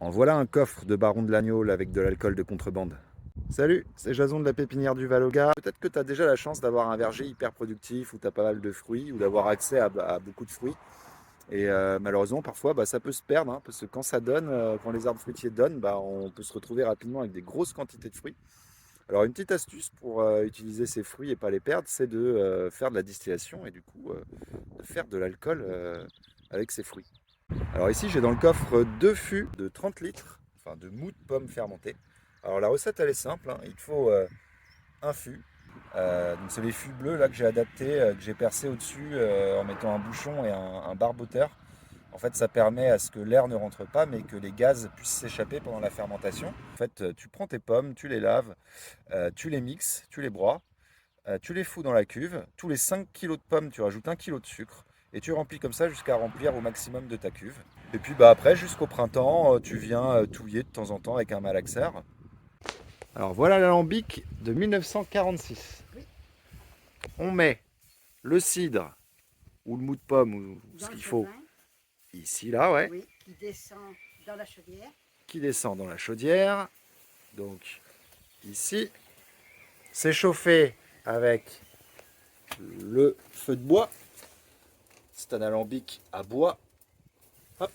En voilà un coffre de Baron de l'Agneau avec de l'alcool de contrebande. Salut, c'est Jason de la pépinière du Valoga. Peut-être que tu as déjà la chance d'avoir un verger hyper productif où tu as pas mal de fruits ou d'avoir accès à beaucoup de fruits. Et malheureusement, parfois, ça peut se perdre hein, parce que quand ça donne, quand les arbres fruitiers donnent, on peut se retrouver rapidement avec des grosses quantités de fruits. Alors, une petite astuce pour utiliser ces fruits et pas les perdre, c'est de faire de la distillation et du coup de faire de l'alcool avec ces fruits. Alors ici, j'ai dans le coffre deux fûts de 30 litres, enfin de mou de pomme fermentée. Alors la recette, elle est simple, hein. Il te faut un fût. Donc c'est les fûts bleus là que j'ai adaptés, que j'ai percé au-dessus en mettant un bouchon et un barboteur. En fait, ça permet à ce que l'air ne rentre pas, mais que les gaz puissent s'échapper pendant la fermentation. En fait, tu prends tes pommes, tu les laves, tu les mixes, tu les broies, tu les fous dans la cuve. Tous les 5 kilos de pommes, tu rajoutes 1 kilo de sucre. Et tu remplis comme ça jusqu'à remplir au maximum de ta cuve. Et puis après, jusqu'au printemps, tu viens touiller de temps en temps avec un malaxeur. Alors voilà l'alambic de 1946. On met le cidre ou le mou de pomme ou ce qu'il faut ici, là, ouais. Oui, qui descend dans la chaudière. Qui descend dans la chaudière. Donc ici, c'est chauffé avec le feu de bois. C'est un alambic à bois. Hop.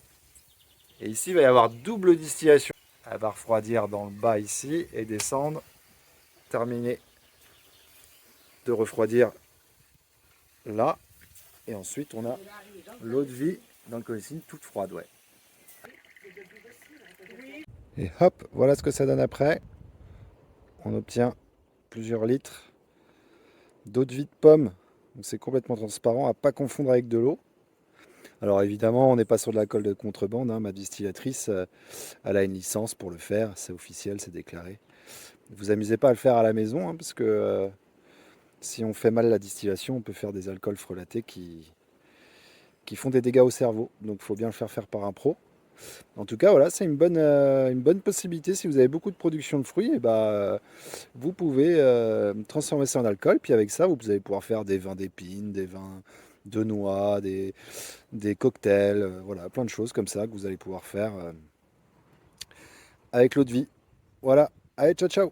Et ici, il va y avoir double distillation. Elle va refroidir dans le bas ici et descendre. Terminer de refroidir là. Et ensuite, on a l'eau de vie dans le colicine toute froide. Ouais. Et hop, voilà ce que ça donne après. On obtient plusieurs litres d'eau de vie de pomme. C'est complètement transparent, à pas confondre avec de l'eau. Alors évidemment, on n'est pas sur de l'alcool de contrebande. Hein. Ma distillatrice, elle a une licence pour le faire. C'est officiel, c'est déclaré. Ne vous amusez pas à le faire à la maison, hein, parce que si on fait mal la distillation, on peut faire des alcools frelatés qui font des dégâts au cerveau. Donc il faut bien le faire par un pro. En tout cas, voilà, c'est une bonne possibilité. Si vous avez beaucoup de production de fruits, et vous pouvez transformer ça en alcool. Puis avec ça, vous allez pouvoir faire des vins d'épines, des vins de noix, des cocktails, voilà, plein de choses comme ça que vous allez pouvoir faire avec l'eau de vie. Voilà, allez, ciao ciao!